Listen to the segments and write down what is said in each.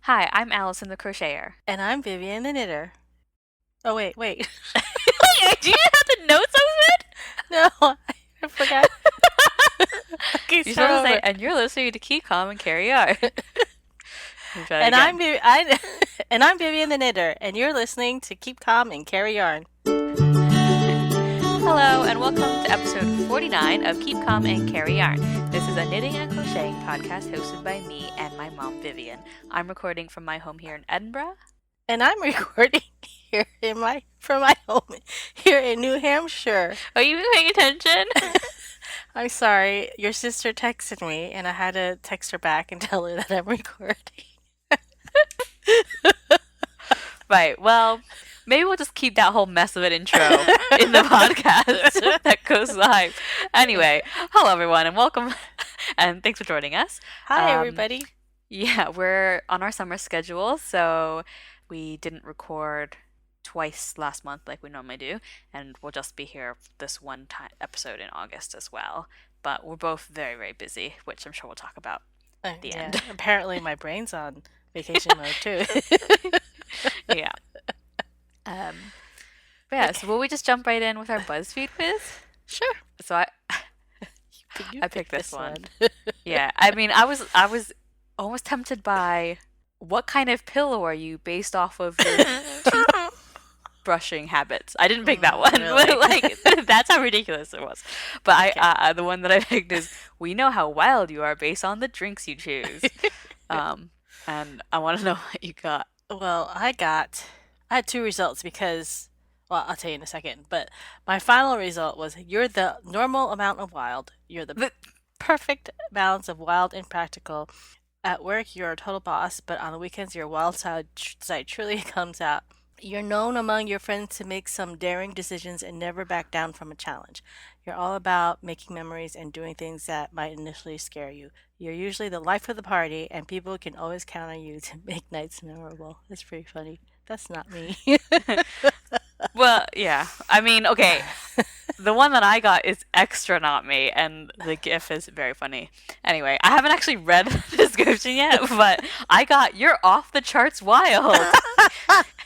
Hi, I'm Alyson the crocheter. And I'm Vivian the knitter. Oh, wait. Do you have the notes open? No, I forgot. Okay, You're supposed start to say, over. and you're listening to Keep Calm and Carry On. Let me try it And again. and I'm Vivian the knitter, and you're listening to Keep Calm and Carry Yarn. Hello, and welcome to episode 49 of Keep Calm and Carry Yarn. This is a knitting and crocheting podcast hosted by me and my mom, Vivian. I'm recording from my home here in Edinburgh. And I'm recording here from my home here in New Hampshire. Are you paying attention? I'm sorry, your sister texted me, and I had to text her back and tell her that I'm recording. Right, well, maybe we'll just keep that whole mess of an intro in the podcast that goes live. Anyway, hello everyone, and welcome, and thanks for joining us. Hi, Um, everybody. Yeah, we're on our summer schedule, so we didn't record twice last month like we normally do, and we'll just be here this one time episode in August as well. But we're both very, very busy, which I'm sure we'll talk about at the Yeah, end. apparently my brain's on vacation mode too. Yeah. Um, but yeah, so Okay, will we just jump right in with our BuzzFeed quiz? sure. So I You I pick picked this this one. one. Yeah, I mean, I was almost tempted by what kind of pillow are you based off of your brushing habits. I didn't pick that one, but Really? like that's how ridiculous it was. But Okay. the one that I picked is we know how wild you are based on the drinks you choose. Um, and I want to know what you got. Well, I had two results because, well, I'll tell you in a second, but my final result was you're the normal amount of wild. You're the But perfect balance of wild and practical. At work, you're a total boss, but on the weekends, your side truly comes out. You're known among your friends to make some daring decisions and never back down from a challenge. You're all about making memories and doing things that might initially scare you. You're usually the life of the party, and people can always count on you to make nights memorable. That's pretty funny. That's not me. well, yeah. I mean, okay. The one that I got is extra not me, and the GIF is very funny. Anyway, I haven't actually read the description yet, but I got you're off the charts wild.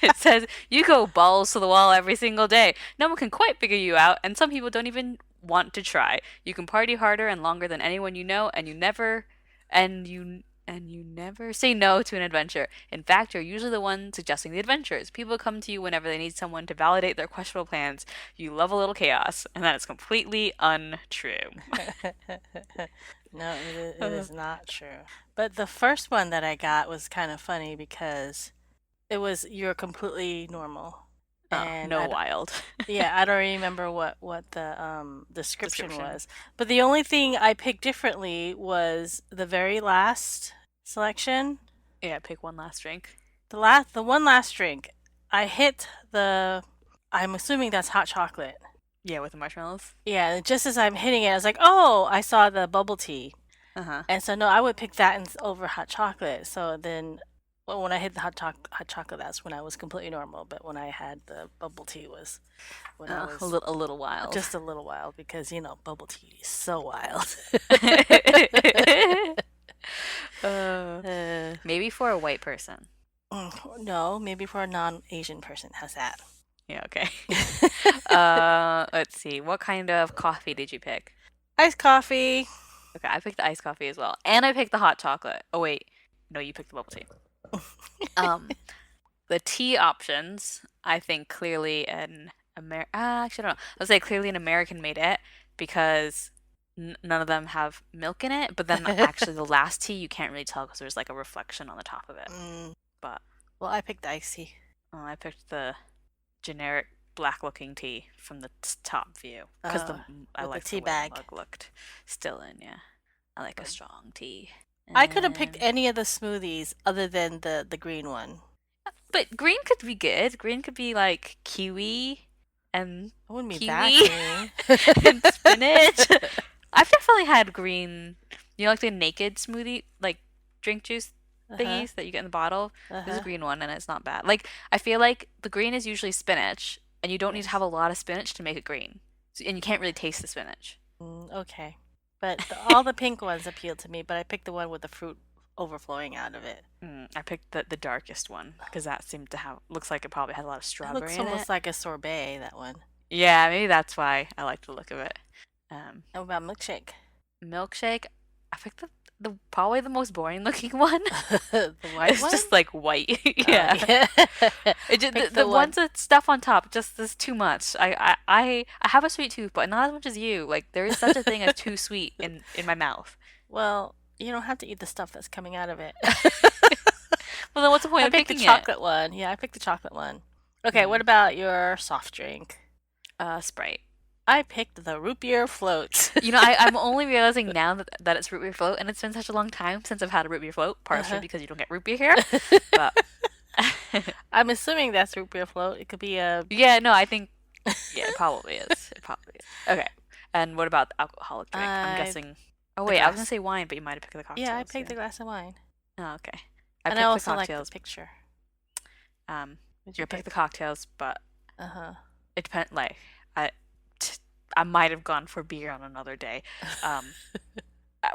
It says you go balls to the wall every single day. No one can quite figure you out, and some people don't even want to try. You can party harder and longer than anyone you know, and you never say no to an adventure. In fact, you're usually the one suggesting the adventures. People come to you whenever they need someone to validate their questionable plans. You love a little chaos, and that is completely untrue. No, it is not true. But the first one that I got was kind of funny because it was you're completely normal. Oh, And no wild. yeah, I don't remember what the description Description. was. But the only thing I picked differently was the very last selection. Yeah, pick one last drink. The one last drink. I hit the I'm assuming that's hot chocolate. Yeah, with the marshmallows. Yeah, and just as I'm hitting it, I was like, "Oh, I saw the bubble tea." Uh huh. And so no, I would pick that over hot chocolate. So then when I hit the hot chocolate, that's when I was completely normal. But when I had the bubble tea was when I A was little, a little wild. just a little wild because bubble tea is so wild. uh, uh, maybe for a white person. no, maybe for a non-Asian person. How's that? Yeah, okay. Let's see. What kind of coffee did you pick? Iced coffee. Okay, I picked the iced coffee as well, and I picked the hot chocolate. Oh wait, no, you picked the bubble tea. Um, the tea options, I think clearly actually, I don't know. I'll say clearly an American made it because none of them have milk in it. But then actually, the last tea you can't really tell because there's like a reflection on the top of it. Mm, But well, I picked iced tea. I picked the generic black-looking tea from the top view because I With the liked the tea way the bag. mug looked still in. Yeah, I like a strong tea. I could have picked And any of the smoothies other than the green one. but green could be good. Green could be like kiwi and I wouldn't be that kiwi green. and spinach. I've definitely had green, like the naked smoothie, like drink juice Uh-huh. thingies that you get in the bottle. There's a Uh-huh. green one and it's not bad. Like I feel like the green is usually spinach, and you don't need to have Yes. a lot of spinach to make it green. And you can't really taste the spinach. Okay. But all the pink ones appealed to me, but I picked the one with the fruit overflowing out of it. I picked the darkest one because that seemed to looks like it probably has a lot of It looks strawberry in it. almost like a sorbet, that one. Yeah, maybe that's why I like the look of it. Um, How about milkshake? Milkshake, I picked the probably the most boring looking one. The white It's one? just like white. Oh, Yeah. yeah. It just, Pick the the one. ones with stuff on top just is too much. I have a sweet tooth, but not as much as you. Like there is such a thing as too sweet in my mouth. Well, you don't have to eat the stuff that's coming out of it. Well, then what's the point I of picked the picking it? chocolate one. Yeah, I picked the chocolate one. Okay, what Mm, about your soft drink? Sprite. I picked the root beer float. You know, I'm only realizing now that it's root beer float, and it's been such a long time since I've had a root beer float, partially Uh-huh. because you don't get root beer here. But I'm assuming that's root beer float. It could be a. yeah, no, I think yeah, it probably is. It probably is. Okay. And what about the alcoholic drink? I'm I guessing. Oh the wait, I was gonna glass. say wine, but you might have picked the Yeah, I cocktails. picked Yeah. a glass of wine, Oh, okay. I and I picked the also like the cocktails. picture. Um, What'd you you picked the pick? cocktails, but Uh it depends. Like, I, t- I might have gone for beer on another day. huh. Um,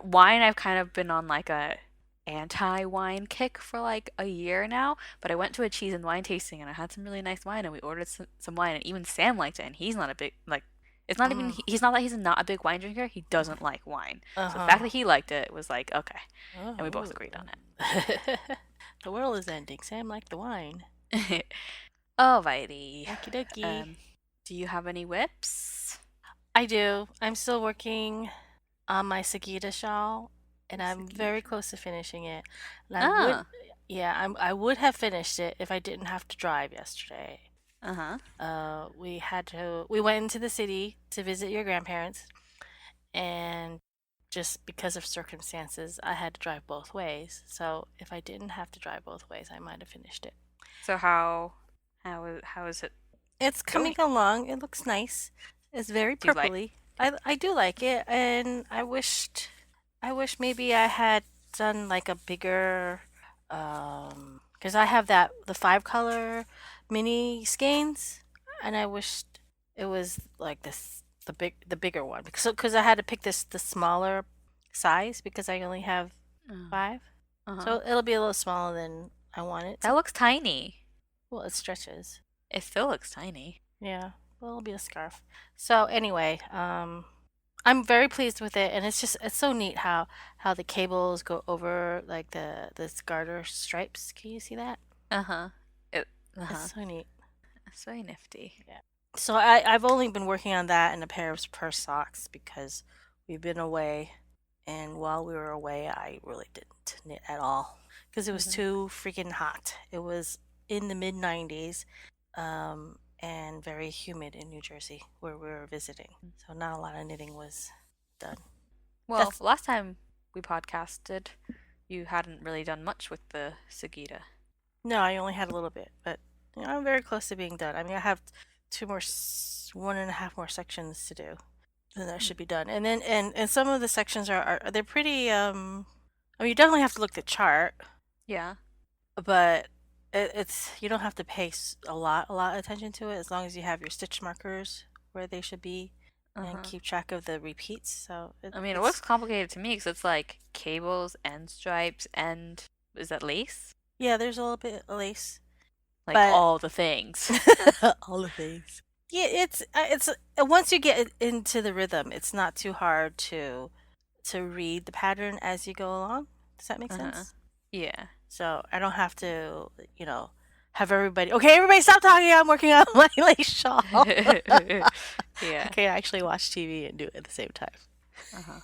wine, I've kind of been on like a anti-wine kick for like a year now. But I went to a cheese and wine tasting, and I had some really nice wine, and we ordered some wine, and even Sam liked it, and he's not a big like. It's not even Mm. he's not that he's not a big wine drinker. He doesn't like wine. Uh So the fact huh. that he liked it was like okay, and we both Oh. agreed on The world is ending. Sam liked the wine. it. Alrighty. Okie dokie. Um, do you have any whips? I do. I'm still working on my Sagita shawl, and I'm very Sagita. close to finishing it. And I would, Ah. yeah, I would have finished it if I didn't have to drive yesterday. Uh-huh. We went into the city to visit your grandparents, and just because of circumstances, I had to drive both ways. So if I didn't have to drive both ways, I might have finished it. So how is it It's coming going? along. It looks nice. It's very Do you like? purpley. I do like it, and I wish maybe I had done like a bigger because I have the 5 color mini skeins, and I wished it was like this the bigger one because I had to pick the smaller size because I only have Oh, 5, uh-huh. so it'll be a little smaller than I want it to. That looks tiny. Well, it stretches. It still looks tiny. Yeah, well, it'll be a scarf. So anyway, I'm very pleased with it, and it's so neat how the cables go over like the garter stripes. Can you see that? Uh-huh. It uh-huh. It's so neat. It's very nifty. Yeah. So I've only been working on that and a pair of purse socks because we've been away, and while we were away, I really didn't knit at all because it was Hmm. too freaking hot. It was in the mid 90s, and very humid in New Jersey where we were visiting. So not a lot of knitting was done. Well, That's last time we podcasted, you hadn't really done much with the Sagita. no, I only had a little bit, but I'm very close to being done. I mean, I have 1.5 more sections to do, and that should be done. And then and some of the sections are they're pretty. I mean, you definitely have to look at the chart, Yeah. but it's you don't have to pay a lot of attention to it as long as you have your stitch markers where they should be and Uh-huh. keep track of the repeats. So I mean, it looks it's complicated to me because it's like cables and stripes and is that lace? yeah, there's a little bit of lace, Like but all the things. all the things. Yeah, it's once you get into the rhythm, it's not too hard to read the pattern as you go along. Does that make Uh-huh. sense? Yeah. So I don't have to, have everybody. Okay, everybody, stop talking. I'm working on my lace shawl. I Yeah. can actually watch TV and do it at the same time. Uh-huh.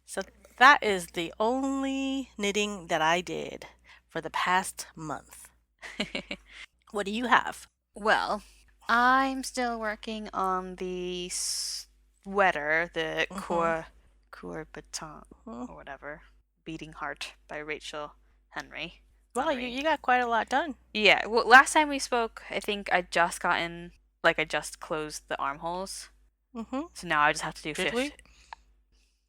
So that is the only knitting that I did for the past month. What do you have? Well, I'm still working on the sweater, the Mm-hmm. Coeur Baton Hmm. or whatever, Beating Heart by Rachel Henry. Wow, Henry. you got quite a lot done. Yeah, well, last time we spoke, I think I just closed the armholes. Mm-hmm. So now I just have to do Did 50. we?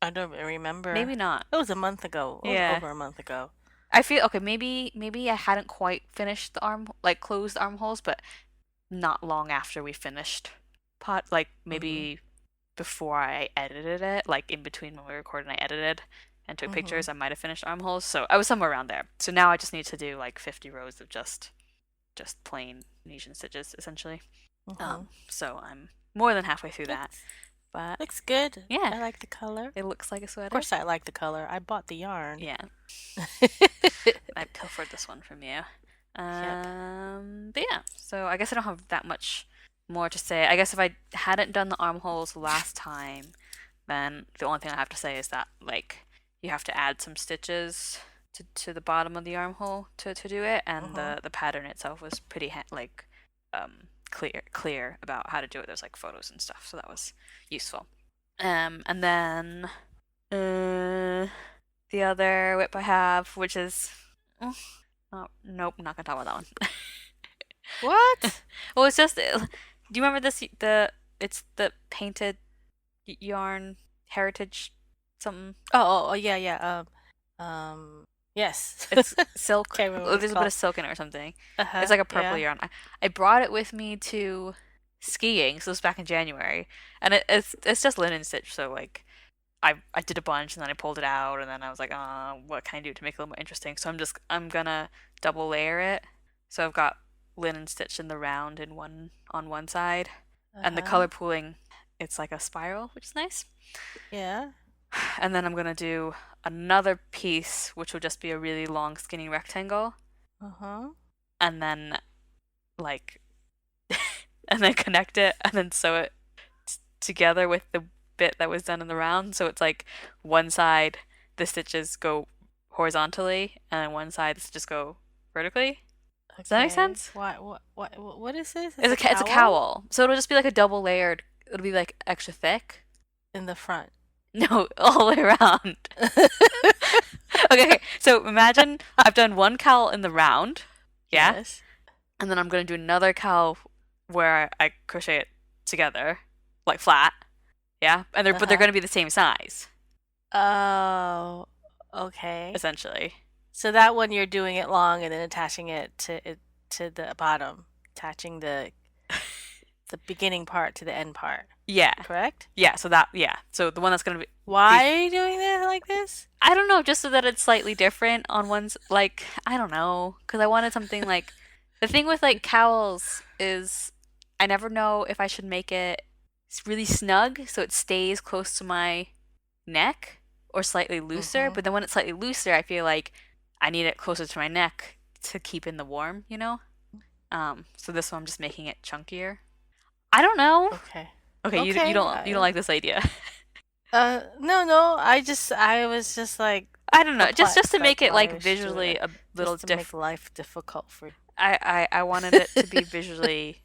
I don't remember. Maybe not. It was a month ago. It was Yeah. over a month ago. I feel okay, maybe I hadn't quite finished closed the armholes, but not long after we finished Mm-hmm. maybe before I edited it, like in between when we recorded and I edited, and took Mhm. pictures, I might have finished armholes. So I was somewhere around there. So now I just need to do like 50 rows of just plain Tunisian stitches essentially. Mhm. So I'm more than halfway through that. Looks But looks good. yeah, I like the color. it looks like a Of sweater. course, I like the color. I bought the yarn. Yeah, I pilfered this one from you. Yep. But yeah, so I guess I don't have that much more to say. I guess if I hadn't done the armholes last time, then the only thing I have to say is that like you have to add some stitches to the bottom of the armhole to do it, and Mhm. the pattern itself was pretty like clear about how to do it. There's like photos and stuff, so that was useful. And then the other whip I have, which is oh, nope, not gonna talk about that one. What? Well, it's just. Do you remember this? It's the painted yarn heritage something. Oh, yeah, yeah. Yes. It's silk. Can't remember what There's it's a bit called. of silk in it or something. It's Uh-huh. like a purple Yeah. yarn. I brought it with me to skiing, so it was back in January, and it's just linen stitch. So like I did a bunch and then I pulled it out and then I was like, what can I do to make it a little more interesting? So I'm gonna double layer it. So I've got linen stitch in the round in one on one side, and the Uh-huh. color pooling, it's like a spiral, which is nice. Yeah. And then I'm gonna do another piece, which will just be a really long, skinny rectangle, Uh-huh. and then like, and then connect it, and then sew it together with the bit that was done in the round. So it's like one side the stitches go horizontally, and then one side the stitches go vertically. Does that make Okay. sense? What is this? It's a It's a cowl cowl, so it'll just be like a double layered. It'll be like extra thick. in the front. No, all the way around. Okay, so imagine I've done one cowl in the round, yeah, Yes. and then I'm gonna do another cowl where I crochet it together, like flat, yeah, and they're Uh-huh. gonna be the same size, Oh, okay. essentially. So that one you're doing it long and then attaching it to the bottom, attaching the beginning part to the end part. Yeah, Correct? yeah. So that, yeah. So the one that's gonna be Why are you doing that like this? I don't know, just so that it's slightly different on one's like I don't know, because I wanted something like the thing with like cowls is I never know if I should make it really snug so it stays close to my neck or slightly looser. Mm-hmm. But then when it's slightly looser, I feel like I need it closer to my neck to keep in the warm, you know? So this one I'm just making it chunkier. I don't know. Okay. Okay, Okay. you don't like this idea. No, no. I was just like I don't know. Just perplexed. to Like, make it why like is she doing visually that? a little Just to make diff. life difficult for you. I wanted it to be visually,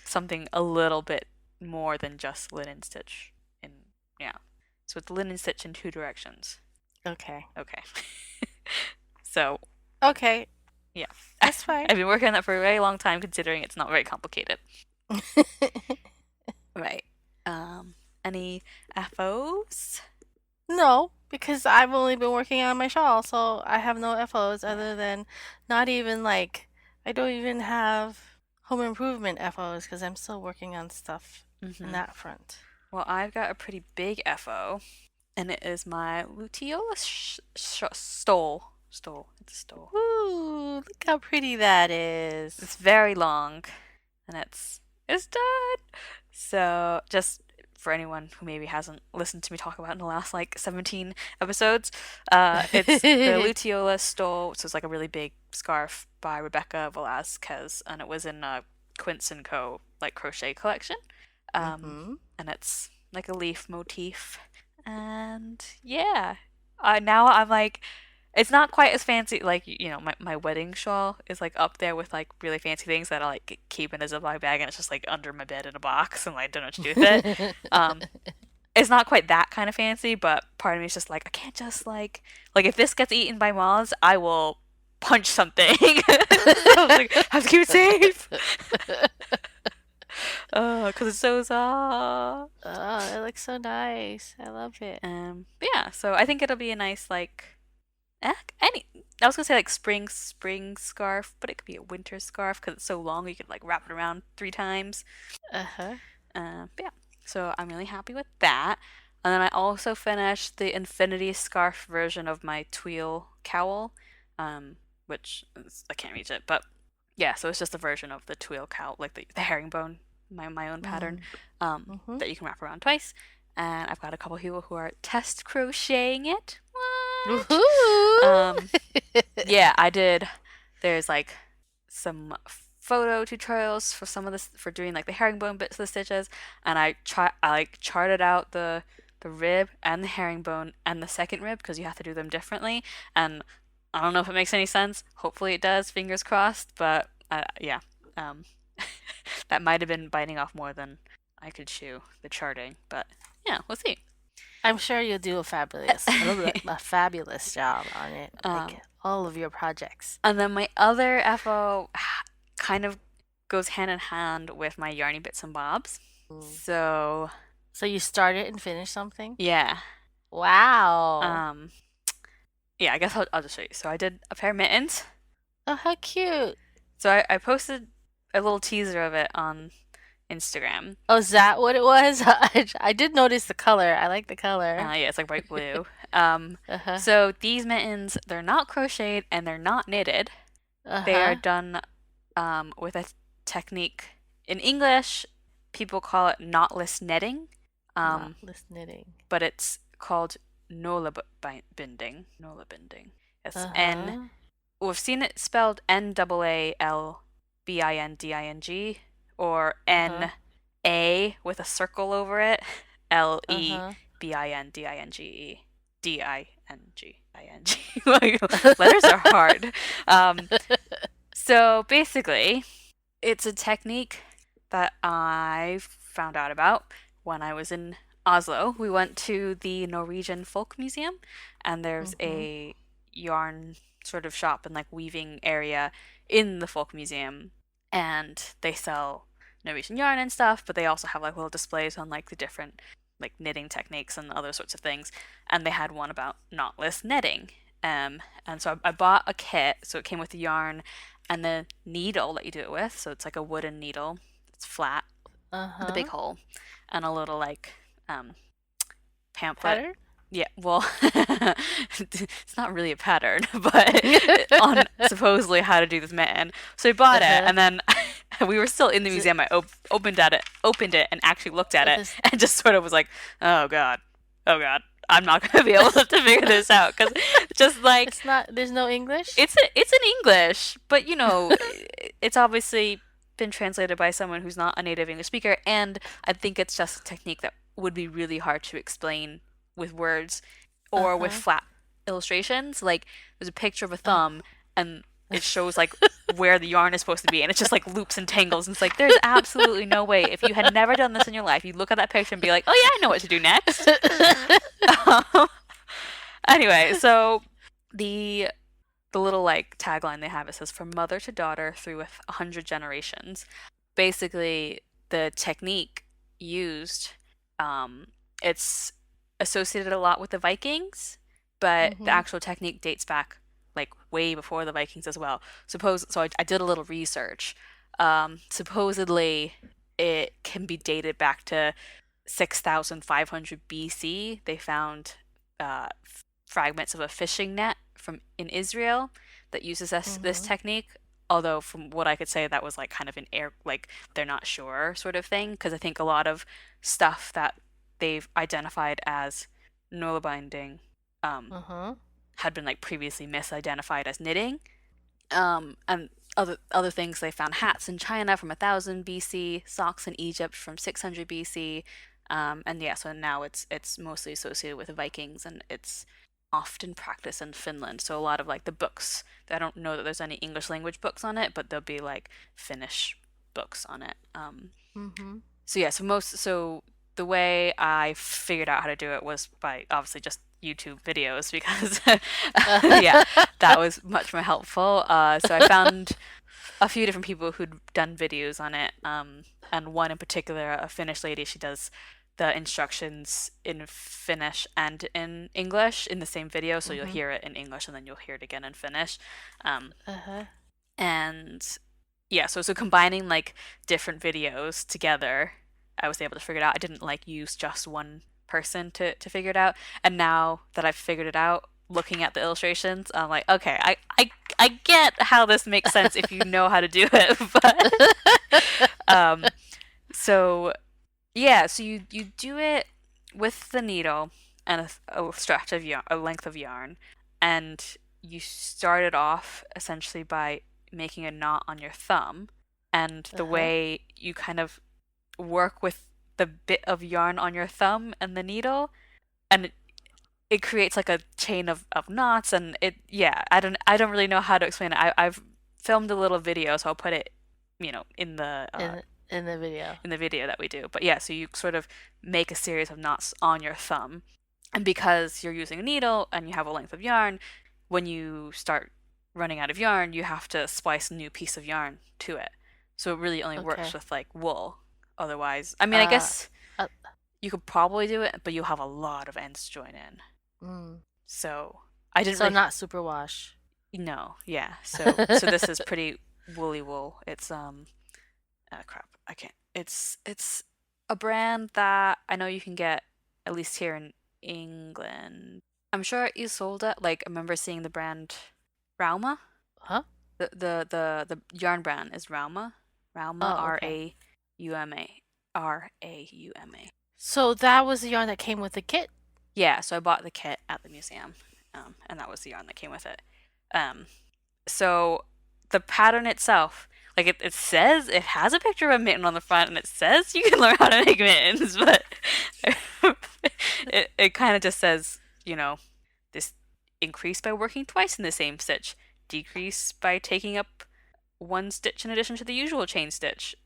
something a little bit more than just linen stitch. In yeah, so it's linen stitch in two directions. Okay. Okay. So Okay. yeah, That's fine. I've been working on that for a very long time, considering it's not very complicated. Right. Any FOs? No, because I've only been working on my shawl, so I have no FOs other than not even like I don't even have home improvement FOs because I'm still working on stuff in Mm-hmm. that front. Well, I've got a pretty big FO, and it is my Luteola stole. Stole. It's a stole. Ooh, look how pretty that is. It's very long, and it's done. So just for anyone who maybe hasn't listened to me talk about it in the last like 17 episodes, it's the Luteola stole, so it's like a really big scarf by Rebecca Velasquez, and it was in a Quince and Co. like crochet collection. Mm-hmm. And it's like a leaf motif, and yeah, now I'm like it's not quite as fancy. Like, my wedding shawl is like up there with like really fancy things that I like keep in a Ziploc bag, and it's just like under my bed in a box, and like, I don't know what to do with it. Um, it's not quite that kind of fancy, but part of me is just like, I can't just like if this gets eaten by moths, I will punch something. I was like, I have to keep it safe. Oh, because it's so soft. Oh, it looks so nice. I love it. But yeah, so I think it'll be a nice like any. I was gonna say like spring scarf, but it could be a winter scarf because it's so long you could like wrap it around 3 times. Uh-huh. But yeah, so I'm really happy with that. And then I also finished the infinity scarf version of my twill cowl, which I can't reach it, but yeah, so it's just a version of the twill cowl, like the herringbone, my own pattern, Mm. Mm-hmm. that you can wrap around twice. And I've got a couple people who are test crocheting it. What? Woohoo! Yeah, I did. There's like some photo tutorials for some of this for doing like the herringbone bits of the stitches, and I like charted out the rib and the herringbone and the second rib because you have to do them differently, and I don't know if it makes any sense. Hopefully it does, fingers crossed, but yeah. Um that might have been biting off more than I could chew, the charting, but yeah, we'll see. I'm sure you'll do a fabulous job on it, um like all of your projects. And then my other FO kind of goes hand in hand with my yarny bits and bobs. Mm. So, So you started and finished something? yeah. Wow. Um, yeah, I guess I'll just show you. So I did a pair of mittens. Oh, how cute. So I posted a little teaser of it on Instagram. Oh, is that what it was? I did notice the color. I like the color. Yeah, it's like bright blue. Um, Uh-huh. so these mittens, they're not crocheted and they're not knitted. They are Uh-huh. done with a technique in English. People call it knotless netting, Not um, list knitting. but it's called nålebinding. Nålebinding. It's N. Uh-huh. We've seen it spelled Naalbinding or Uh-huh. N-A with a circle over it. Uh-huh. Lebinding. Ding. Like, letters are hard. Um, so basically, it's a technique that I found out about when I was in Oslo. We went to the Norwegian Folk Museum, and there's Mm-hmm. a yarn sort of shop and like weaving area in the Folk Museum, and they sell Norwegian yarn and stuff, but they also have like little displays on like the different like knitting techniques and other sorts of things. And they had one about knotless knitting. And so I bought a kit, so it came with the yarn and the needle that you do it with. So it's like a wooden needle. It's flat with a big Uh-huh. hole and a little like um, pamphlet. Pattern? Yeah, well, it's not really a pattern, but on supposedly how to do this mitten. So I bought it, Uh-huh. and then we were still in the Is it museum. I opened it, and actually looked at it, is and just sort of was like, oh god, I'm not gonna be able to figure this out because just like it's not there's no English? it's in English, but you know, it's obviously been translated by someone who's not a native English speaker, and I think it's just a technique that would be really hard to explain with words or with Uh-huh. flat illustrations. Like there's a picture of a Uh. thumb and it shows like where the yarn is supposed to be and it's just like loops and tangles and it's like there's absolutely no way if you had never done this in your life you'd look at that picture and be like, oh yeah, I know what to do next. Anyway, so the the little like tagline they have, it says from mother to daughter through 100 generations. Basically the technique used, um it's associated a lot with the Vikings, but the Mm-hmm. actual technique dates back like way before the Vikings as well. So I did a little research. Supposedly it can be dated back to 6500 BC. They found fragments of a fishing net from in Israel that uses this Mm-hmm. technique. Although from what I could say, that was like kind of an air, like they're not sure sort of thing. Because I think a lot of stuff that they've identified as Nola binding um, Uh-huh. had been like previously misidentified as knitting. And other things, they found hats in China from 1000 BC, socks in Egypt from 600 BC, and yeah, so now it's mostly associated with the Vikings, and it's often practiced in Finland. So a lot of like the books, I don't know that there's any English language books on it, but there'll be like Finnish books on it. Mm-hmm. So yeah, so the way I figured out how to do it was by obviously just YouTube videos because yeah, that was much more helpful. So I found a few different people who'd done videos on it, and one in particular, a Finnish lady. She does the instructions in Finnish and in English in the same video, so you'll Mm-hmm. hear it in English and then you'll hear it again in Finnish. Um, Uh-huh. and yeah, so combining like different videos together, I was able to figure it out. I didn't like use just one person to figure it out. And now that I've figured it out, looking at the illustrations, I'm like, okay, I get how this makes sense if you know how to do it. But so yeah, so you do it with the needle and a stretch of yarn, a length of yarn, and you start it off essentially by making a knot on your thumb, and the way you kind of work with the bit of yarn on your thumb and the needle, and it creates like a chain of knots, and I don't really know how to explain it. I've filmed a little video, so I'll put it, in the in the video. in the video that we do. But yeah, so you sort of make a series of knots on your thumb, and because you're using a needle and you have a length of yarn, when you start running out of yarn, you have to splice a new piece of yarn to it. So it really only works with like wool. Otherwise, I mean, I guess uh, you could probably do it, but you'll have a lot of ends to join in. So I didn't. So really... not superwash. No, yeah. So this is pretty woolly wool. It's crap. I can't. It's a brand that I know you can get at least here in England. I'm sure Isolde. Like I remember seeing the brand Rauma. Huh? The yarn brand is Rauma. Rauma, Oh, okay. Rauma. Rauma. So that was the yarn that came with the kit? Yeah, so I bought the kit at the museum, and that was the yarn that came with it. So the pattern itself, like it says, it has a picture of a mitten on the front, and it says you can learn how to make mittens, but it kind of just says, this increase by working twice in the same stitch, decrease by taking up one stitch in addition to the usual chain stitch.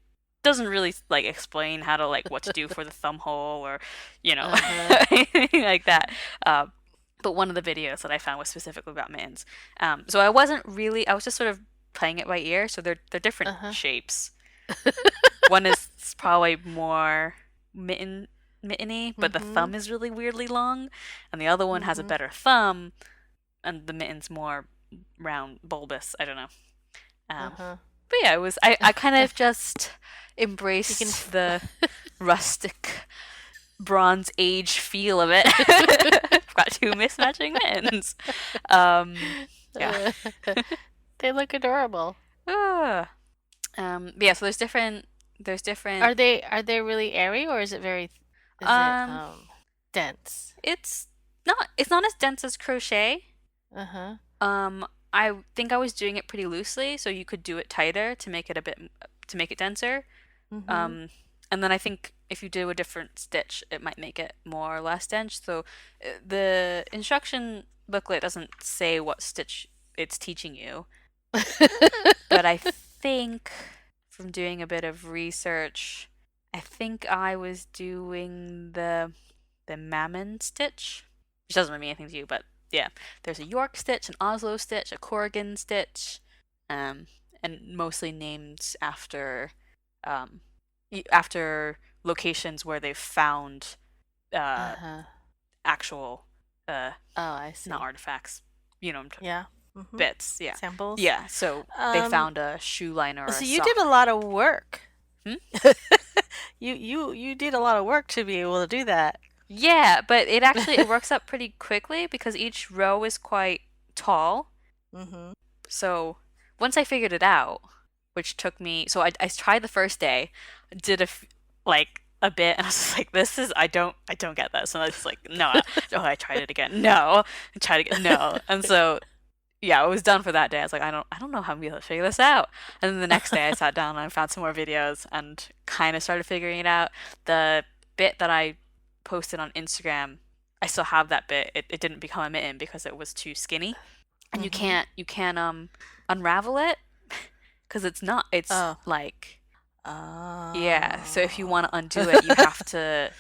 Doesn't really like explain how to like what to do for the thumb hole or anything like that. But one of the videos that I found was specifically about mittens. So I was just sort of playing it by ear. So they're different shapes. One is probably more mitteny, but the thumb is really weirdly long, and the other one has a better thumb, and the mitten's more round, bulbous. I don't know. But yeah, I kind of just embraced the rustic Bronze Age feel of it. I've got two mismatching mittens. Yeah. They look adorable. Yeah, so there's different Are they really airy, or is it dense? It's not as dense as crochet. I think I was doing it pretty loosely, so you could do it tighter to make it denser. And then I think if you do a different stitch, it might make it more or less dense. So the instruction booklet doesn't say what stitch it's teaching you, but I think from doing a bit of research, I think I was doing the mammon stitch, which doesn't mean anything to you, but yeah, there's a York stitch, an Oslo stitch, a Corrigan stitch, and mostly named after locations where they've found actual Oh, I see. not artifacts, Yeah. bits, yeah, Samples. yeah. So they found a shoe liner. Or So a you sock. did a lot of work. You You did a lot of work to be able to do that. Yeah, but it works up pretty quickly because each row is quite tall. So once I figured it out, which took me, so I tried the first day, did a bit, and I was just like, this is I don't get this, and I was just like, no, I tried it again, no, I tried again, no, and so yeah, I was done for that day. I was like, I don't know how I'm gonna figure this out. And then the next day, I sat down and I found some more videos and kind of started figuring it out. The bit that I posted on Instagram, I still have that bit. It didn't become a mitten because it was too skinny, and you can't unravel it because it's like yeah. So if you want to undo it, you have to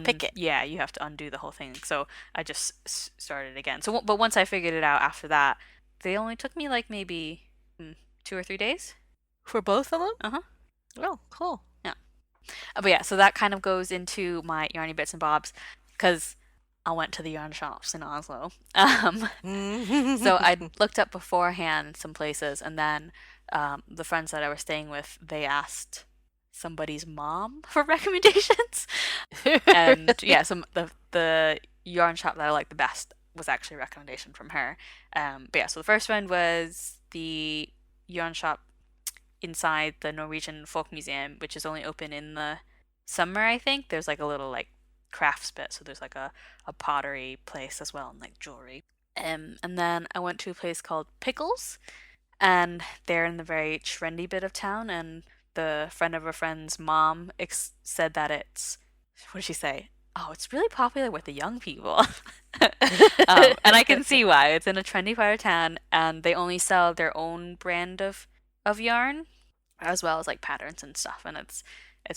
pick it. Yeah, you have to undo the whole thing. So I just started again. So but once I figured it out after that, they only took me like maybe 2 or 3 days For both of them? Oh, cool. Yeah. But yeah, so that kind of goes into my yarny bits and bobs because I went to the yarn shops in Oslo. So I looked up beforehand some places, and then the friends that I was staying with, they asked somebody's mom for recommendations. And yeah, the yarn shop that I liked the best was actually a recommendation from her. But yeah, so the first one was the yarn shop inside the Norwegian Folk Museum, which is only open in the summer, I think. There's like a little like crafts bit, so there's like a pottery place as well and like jewelry. And then I went to a place called Pickles, and they're in the very trendy bit of town. And the friend of a friend's mom said that it's, what did she say? Oh, it's really popular with the young people. And I can see why. It's in a trendy part of town, and they only sell their own brand of yarn, as well as like patterns and stuff. And it's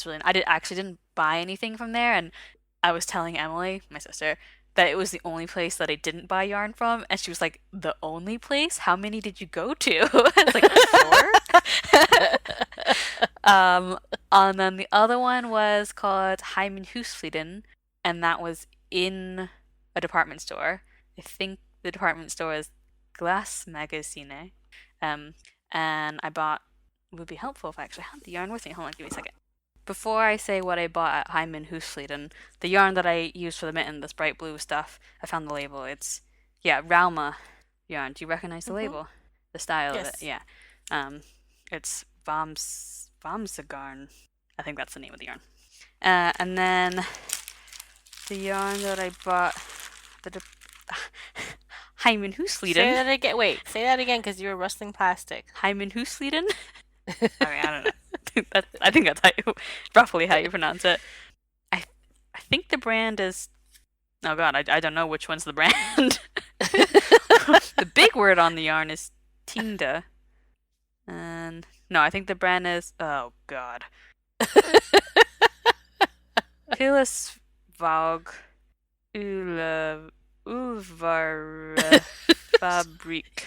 really. Actually didn't buy anything from there, and I was telling Emily, my sister, that it was the only place that I didn't buy yarn from, and she was like, "The only place? How many did you go to?" I was like, 4. And then the other one was called Heimenhusfliden, and that was in a department store. I think the department store is Glass Magazine. And I bought. It would be helpful if I actually had the yarn with me. Hold on, give me a second. Before I say what I bought at Heimenhusfliden, the yarn that I used for the mitten, this bright blue stuff, I found the label. It's, yeah, Rauma yarn. Do you recognize the label? The style of it? Yes. Yeah. It's Vamsagarn. I think that's the name of the yarn. And then the yarn that I bought, Heimenhusfliden. Say that again. Wait, say that again because you were rustling plastic. Heimenhusfliden? I mean, I don't know. I think that's roughly how you pronounce it. I think the brand is. Oh God, I don't know which one's the brand. The big word on the yarn is Tinda, and no, I think the brand is. Oh God. Pilas Vaug Ulvarfabrik.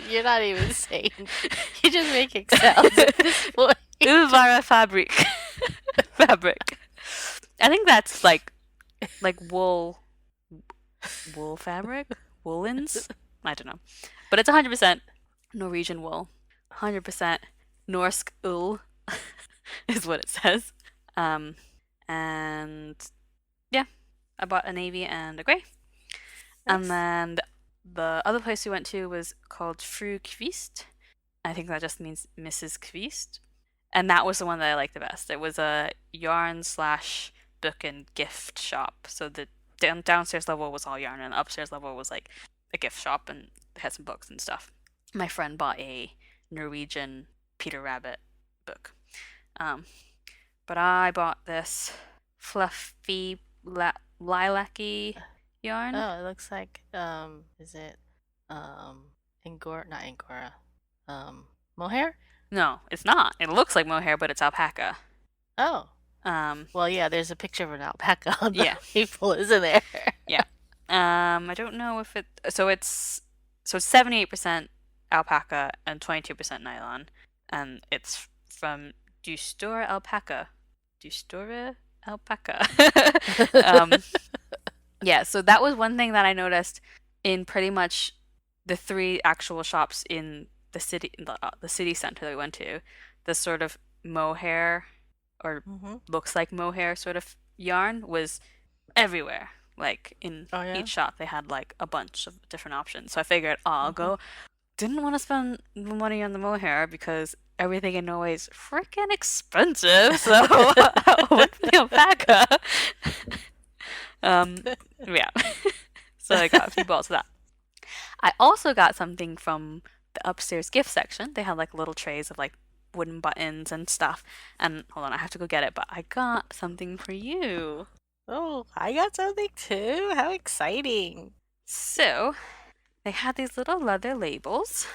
You're not even saying. You're just making sounds at this point. Ulvara fabric. Fabric. I think that's like wool fabric? Woolens? I don't know. But it's 100% Norwegian wool. 100% Norsk ull is what it says. And yeah, I bought a navy and a grey. Nice. And then the other place we went to was called Fru Kvist. I think that just means Mrs. Kvist. And that was the one that I liked the best. It was a yarn / book and gift shop. So the downstairs level was all yarn, and the upstairs level was like a gift shop, and it had some books and stuff. My friend bought a Norwegian Peter Rabbit book. But I bought this fluffy lilac-y yarn. Oh, it looks like is it Angora? Not Angora. Mohair? No, it's not. It looks like mohair, but it's alpaca. Oh. Well, yeah. There's a picture of an alpaca on the label, isn't there? Yeah. I don't know if it. So it's 78% alpaca and 22% nylon, and it's from Dustora alpaca. Dustora alpaca. Yeah. So that was one thing that I noticed in pretty much the 3 actual shops in the city center that we went to. The sort of mohair, or looks like mohair sort of yarn, was everywhere. Like in each shop, they had like a bunch of different options. So I figured, I'll go. Didn't want to spend money on the mohair because everything in Norway is freaking expensive. So I went for the alpaca. Yeah. So I got a few balls of that. I also got something from the upstairs gift section. They had like little trays of like wooden buttons and stuff. And hold on, I have to go get it, but I got something for you. Oh, I got something too? How exciting. So, they had these little leather labels.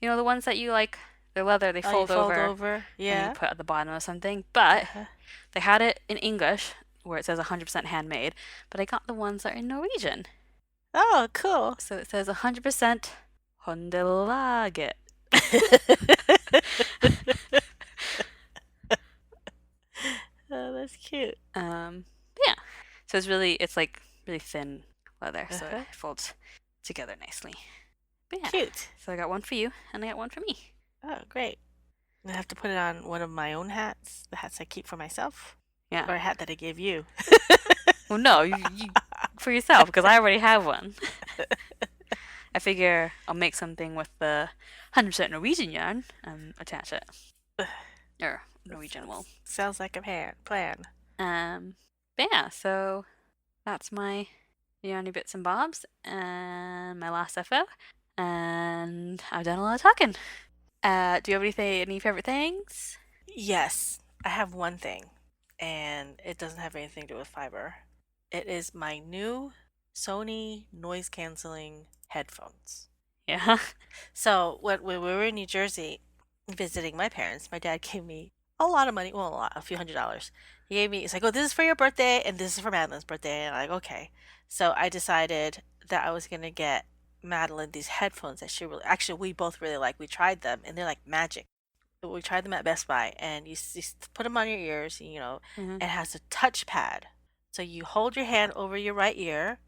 You know, the ones that you like, they're leather, they fold over. Yeah. And you put at the bottom of something. But they had it in English, where it says 100% handmade. But I got the ones that are in Norwegian. Oh, cool. So it says 100% håndelaget. Oh, that's cute. Yeah. So it's like really thin leather, so it folds together nicely. But yeah. Cute. So I got one for you, and I got one for me. Oh, great. I have to put it on one of my own hats, the hats I keep for myself, Yeah. or a hat that I gave you. Well, no, you for yourself because I already have one. I figure I'll make something with the 100% Norwegian yarn and attach it. Or That Norwegian wool. sounds like a plan. But yeah, so that's my yarny bits and bobs and my last FO. And I've done a lot of talking. Do you have any favorite things? Yes, I have one thing, and it doesn't have anything to do with fiber. It is my new Sony noise canceling headphones. Yeah. So when we were in New Jersey visiting my parents, my dad gave me a lot of money. Well, a few $100s. He gave me. He's like, "Oh, this is for your birthday, and this is for Madeline's birthday." And I'm like, "Okay." So I decided that I was gonna get Madeline these headphones that she really. Actually, we both really like. We tried them, and they're like magic. We tried them at Best Buy, and you put them on your ears. Hmm. It has a touch pad, so you hold your hand over your right ear,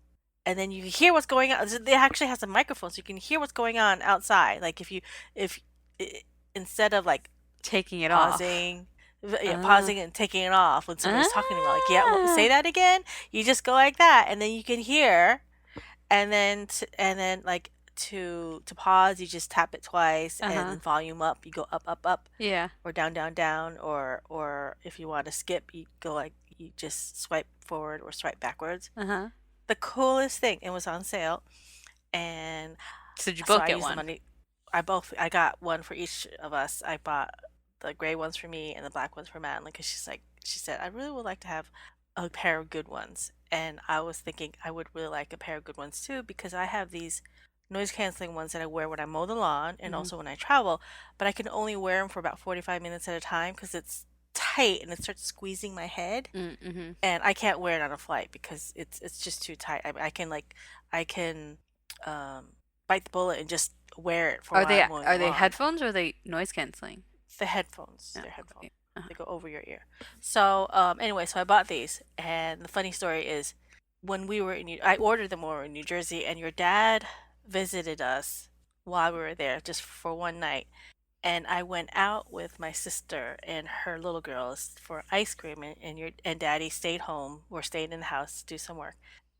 and then you hear what's going on. It actually has a microphone, so you can hear what's going on outside. Like if I instead of like Taking it off. pausing, yeah, Uh, pausing and taking it off when somebody's talking to me, like, yeah, say ah. that again. You just go like that, and then you can hear, and then like to pause, you just tap it twice, and Uh-huh. then volume up, you go up, up, up, Yeah. or down, down, down, or if you want to skip, you go like you just swipe forward or swipe backwards. Uh-huh. The coolest thing, it was on sale, and So did you so both I get used the one? money. I got one for each of us. I bought the gray ones for me and the black ones for Madeline because she said I really would like to have a pair of good ones, and I was thinking I would really like a pair of good ones too because I have these noise canceling ones that I wear when I mow the lawn and Mm-hmm. also when I travel, but I can only wear them for about 45 minutes at a time because it's tight and it starts squeezing my head, Mm-hmm. and I can't wear it on a flight because it's just too tight. I can I can um, bite the bullet and just wear it for Are while they I'm mowing the are they lawn. headphones or are they noise canceling? The headphones, Yeah. they're headphones. Okay. Uh-huh. They go over your ear. So anyway, so I bought these, and the funny story is when we were I ordered them when we were in New Jersey, and your dad visited us while we were there just for one night, and I went out with my sister and her little girls for ice cream, and your and Daddy stayed home or stayed in the house to do some work.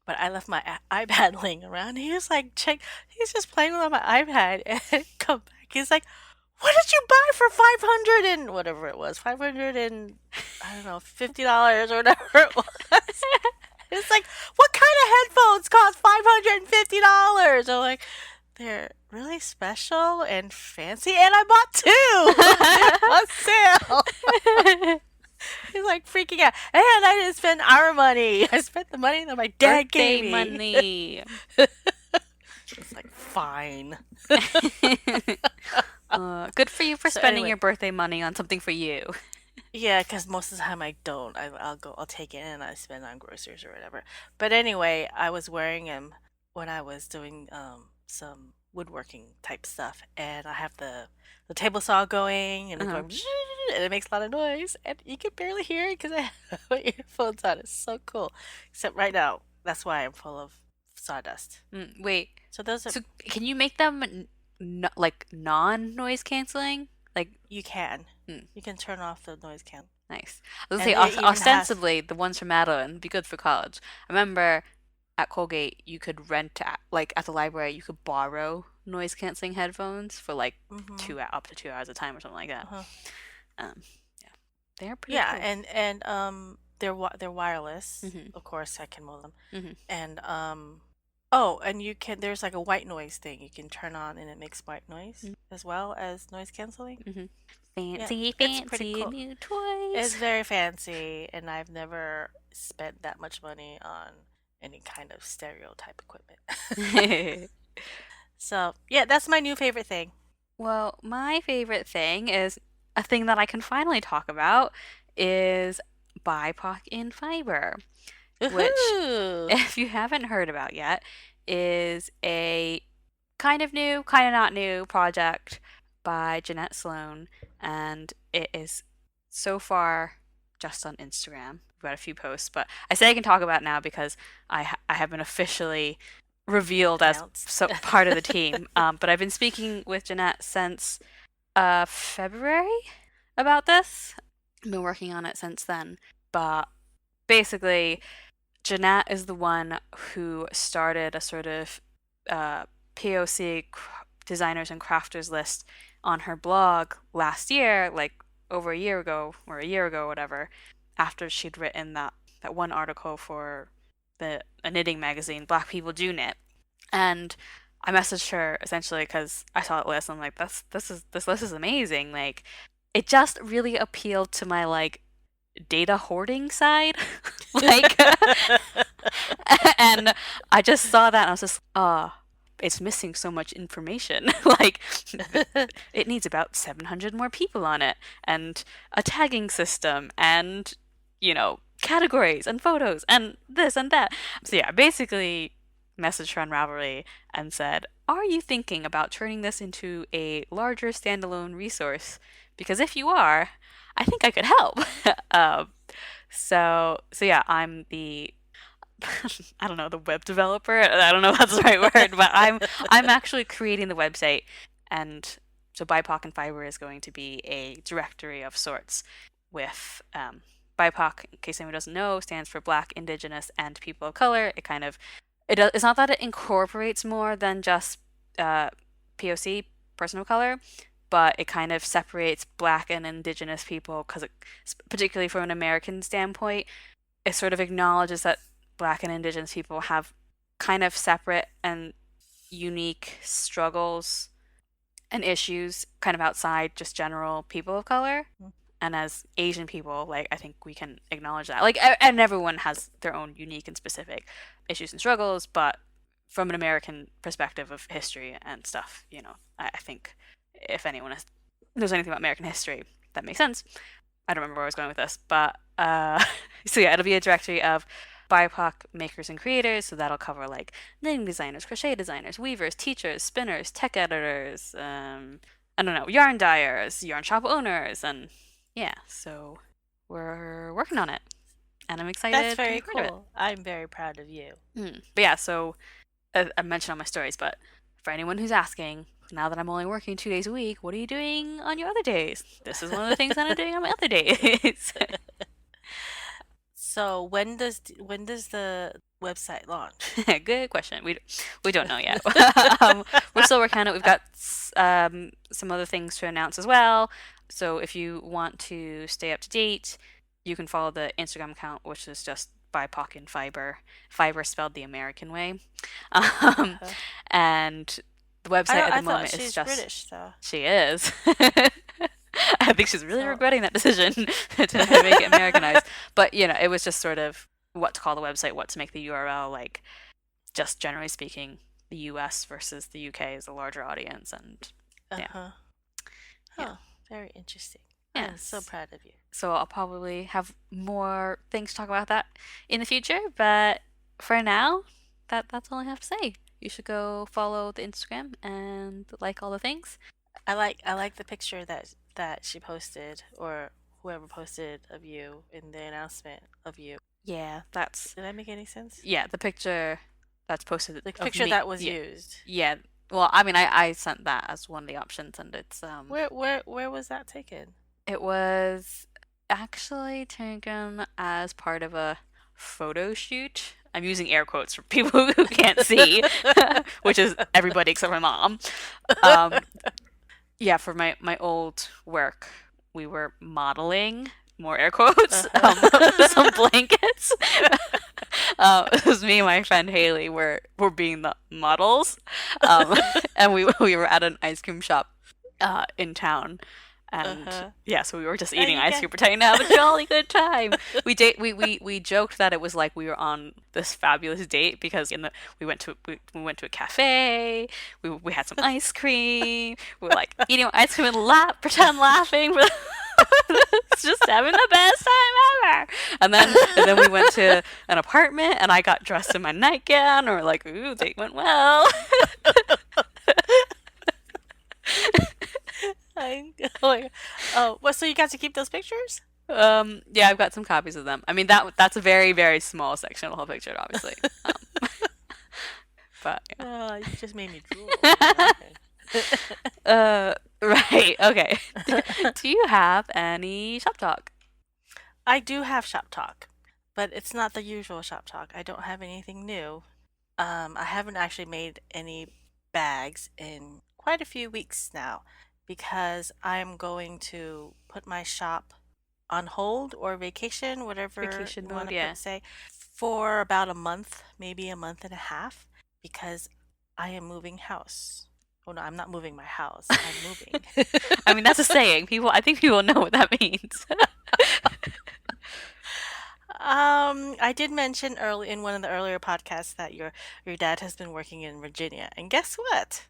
But I left my iPad laying around. He was like, check. He's just playing with my iPad, and come back. He's like, "What did you buy for 500 and whatever it was? 500 and I don't know, $50 or whatever it was." It's like, what kind of headphones cost $550? I'm like, they're really special and fancy, and I bought two on sale. He's like freaking out, and I didn't spend our money. I spent the money that my dad Birthday gave me. money. It's like fine. Good for you for So spending anyway, your birthday money on something for you. yeah, because most of the time I don't. I'll take it and I spend on groceries or whatever. But anyway, I was wearing them when I was doing some woodworking type stuff, and I have the table saw going, and it's Uh-huh. going, and it makes a lot of noise, and you can barely hear it because I have my earphones on. It's so cool. Except right now, that's why I'm full of sawdust. Wait. So those are So can you make them like non-noise canceling? Like, you can mm, you can turn off the noise can, nice. I was gonna and say it even has. ostensibly the ones from Madeline would be good for college. I remember at Colgate you could like at the library you could borrow noise canceling headphones for like Mm-hmm. up to 2 hours a time or something like that. Uh-huh. Um, yeah, they're pretty Yeah, cool. and they're wireless. Hmm. Of course, I can move them. Hmm. And oh, and you can there's like a white noise thing you can turn on, and it makes white noise as well as noise canceling. Hmm. Yeah, Fancy, it's pretty fancy cool. new It's toys. very fancy, and I've never spent that much money on any kind of stereo type equipment. So, yeah, that's my new favorite thing. Well, my favorite thing is a thing that I can finally talk about is BIPOC in fiber, which, Woohoo! if you haven't heard about yet, is a kind of new, kind of not new project by Jeanette Sloan, and it is so far just on Instagram. We've got a few posts, but I say I can talk about it now because I have been officially revealed as Announced. part of the team. But I've been speaking with Jeanette since February. about this. I've been working on it since then. But basically, Jeanette is the one who started a sort of POC designers and crafters list on her blog last year, like over a year ago or a year ago, whatever, after she'd written that one article for a knitting magazine, Black People Do Knit. And I messaged her essentially because I saw that list. I'm like, this list is amazing. Like, it just really appealed to my like data hoarding side. Like, and I just saw that and I was just, it's missing so much information. Like, it needs about 700 more people on it, and a tagging system, and, categories and photos, and this and that. So, yeah, basically messaged her on Ravelry and said, are you thinking about turning this into a larger standalone resource? Because if you are, I think I could help. So yeah, I'm the I don't know, the web developer. I don't know if that's the right word, but I'm actually creating the website, and so BIPOC and Fiber is going to be a directory of sorts with BIPOC, in case anyone doesn't know, stands for Black, Indigenous, and People of Color. It's not that it incorporates more than just POC, person of color, but it kind of separates Black and Indigenous people because, particularly from an American standpoint, it sort of acknowledges that Black and Indigenous people have kind of separate and unique struggles and issues kind of outside just general people of color. And as Asian people, like, I think we can acknowledge that. Like, and everyone has their own unique and specific issues and struggles, but from an American perspective of history and stuff, I think if anyone knows anything about American history, that makes sense. I don't remember where I was going with this, but so yeah, it'll be a directory of BIPOC makers and creators, so that'll cover like knitting designers, crochet designers, weavers, teachers, spinners, tech editors, I don't know, yarn dyers, yarn shop owners, and yeah, so we're working on it, and I'm excited. That's very to be part of it. cool. I'm very proud of you. But yeah, so I mentioned on my stories, but for anyone who's asking, now that I'm only working 2 days a week, what are you doing on your other days? This is one of the things that I'm doing on my other days. So when does the website launch? Good question. We don't know yet. We're still working on it. We've got some other things to announce as well. So if you want to stay up to date, you can follow the Instagram account, which is just BIPOC and Fiber. Fiber spelled the American way. And the website at the moment is just British, though. She is. I think she's really regretting that decision to make it Americanized. But it was just sort of what to call the website, what to make the URL. Like, just generally speaking, the US versus the UK is a larger audience, and Very interesting. Yes. I'm so proud of you. So I'll probably have more things to talk about that in the future, but for now, that's all I have to say. You should go follow the Instagram and like all the things. I like the picture that she posted, or whoever posted, of you in the announcement of you. Yeah, Did that make any sense? Yeah, the picture that's posted. The picture that was used. Yeah. Well, I mean, I sent that as one of the options, and it's Where was that taken? It was actually taken as part of a photo shoot. I'm using air quotes for people who can't see, which is everybody except my mom. Yeah, for my old work, we were modeling, more air quotes, some blankets. It was me and my friend Haley were being the models, and we were at an ice cream shop in town. And yeah, so we were just eating ice cream, pretending to have a jolly good time. We joked that it was like we were on this fabulous date because we went to a cafe. We had some ice cream. We were like eating ice cream and pretend laughing. Just having the best time ever. And then we went to an apartment, and I got dressed in my nightgown. And we're like, ooh, date went well. So you got to keep those pictures? Yeah, I've got some copies of them. I mean, that's a very, very small section of the whole picture, obviously. But yeah. You just made me drool. Uh, right. Okay. Do you have any shop talk? I do have shop talk, but it's not the usual shop talk. I don't have anything new. I haven't actually made any bags in quite a few weeks now because I'm going to put my shop on hold or vacation, whatever Vacation you want mode, to yeah. say, for about a month, maybe a month and a half, because I am moving house. Oh no, I'm not moving my house. I'm moving. I mean, that's a saying. I think people know what that means. I did mention early in one of the earlier podcasts that your dad has been working in Virginia, and guess what?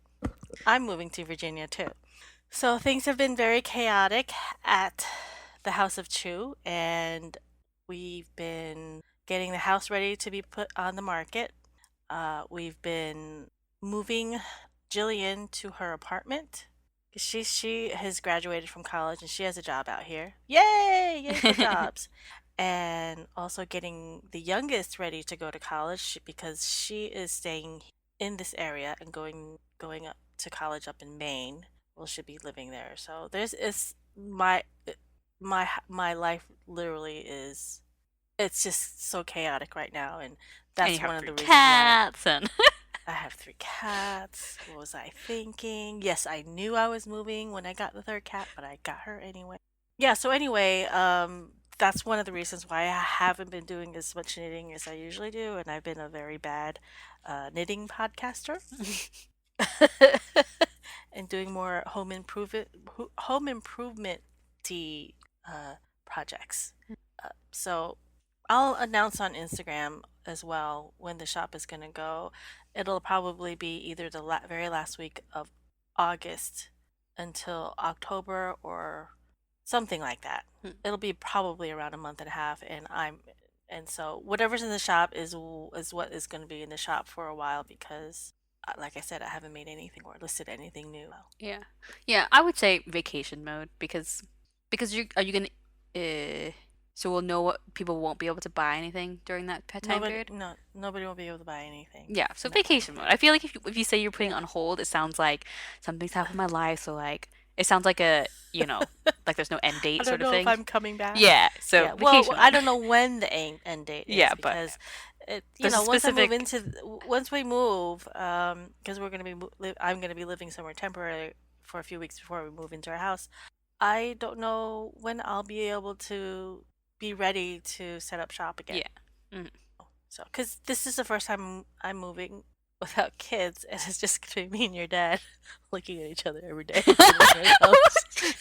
I'm moving to Virginia too. So things have been very chaotic at the House of Chew, and we've been getting the house ready to be put on the market. We've been moving Jillian to her apartment. She has graduated from college and she has a job out here. Yay! Yay for jobs. And also getting the youngest ready to go to college because she is staying in this area and going up to college up in Maine. Well, she'll be living there. So there's is my life literally is it's just so chaotic right now, and And you that's have one of three the reasons why cats and I have three cats. What was I thinking? Yes, I knew I was moving when I got the third cat, but I got her anyway. Yeah, so anyway, that's one of the reasons why I haven't been doing as much knitting as I usually do, and I've been a very bad knitting podcaster. And doing more home improvement projects. So I'll announce on Instagram as well when the shop is going to go. It'll probably be either the very last week of August until October or something like that. It'll be probably around a month and a half, and so whatever's in the shop is what is going to be in the shop for a while because, like I said, I haven't made anything or listed anything new. yeah, yeah. I would say vacation mode because you are you gonna so we'll know what people won't be able to buy anything during that time Nobody, period. no, nobody will be able to buy anything Yeah, so in that time vacation mode. I period. feel like if you say you're putting Yeah. on hold, it sounds like something's happened in my life. So like it sounds like like there's no end I date don't sort of know if thing. I'm coming back. Yeah, so Yeah, well, vacation I mode. don't know when the end date is Yeah, but because there's a specific. once we move, because I'm gonna be living somewhere temporary for a few weeks before we move into our house. I don't know when I'll be able to be ready to set up shop again. Yeah. Mhm. So, because this is the first time I'm moving without kids, and it's just gonna be me and your dad looking at each other every day in our house.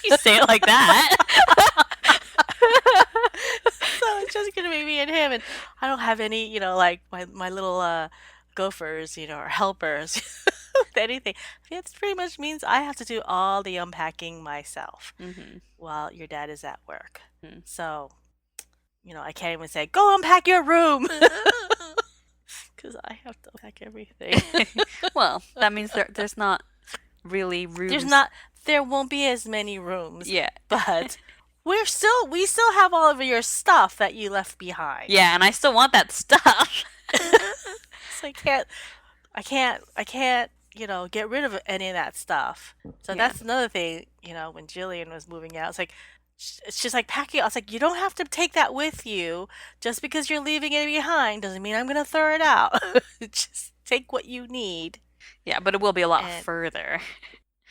You say it like that. So it's just gonna be me and him, and I don't have any, like my little gophers, or helpers with anything. It pretty much means I have to do all the unpacking myself hmm while your dad is at work. So, I can't even say, go unpack your room because I have to unpack everything. Well, that means there's not really There's rooms. not, there won't be as many rooms, Yeah. but we still have all of your stuff that you left behind. Yeah, and I still want that stuff. So I can't, get rid of any of that stuff. So Yeah. that's another thing, when Jillian was moving out, it's like, she's like packing. I was like, you don't have to take that with you. Just because you're leaving it behind doesn't mean I'm gonna throw it out. Just take what you need. Yeah, but it will be a lot And further.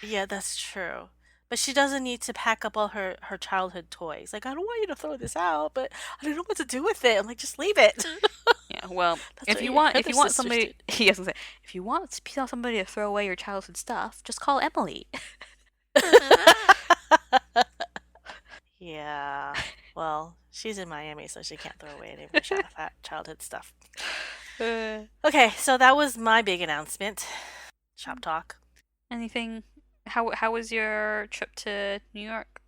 yeah, that's true. But she doesn't need to pack up all her childhood toys. Like, I don't want you to throw this out, but I don't know what to do with it. I'm like, just leave it. Yeah, well, That's if what you your want if other you want sisters somebody did. yes, I was gonna say, if you want somebody to throw away your childhood stuff, just call Emily. Yeah. Well, she's in Miami, so she can't throw away any of her childhood stuff. Uh, Okay, so that was my big announcement. Shop talk. Anything? How was your trip to New York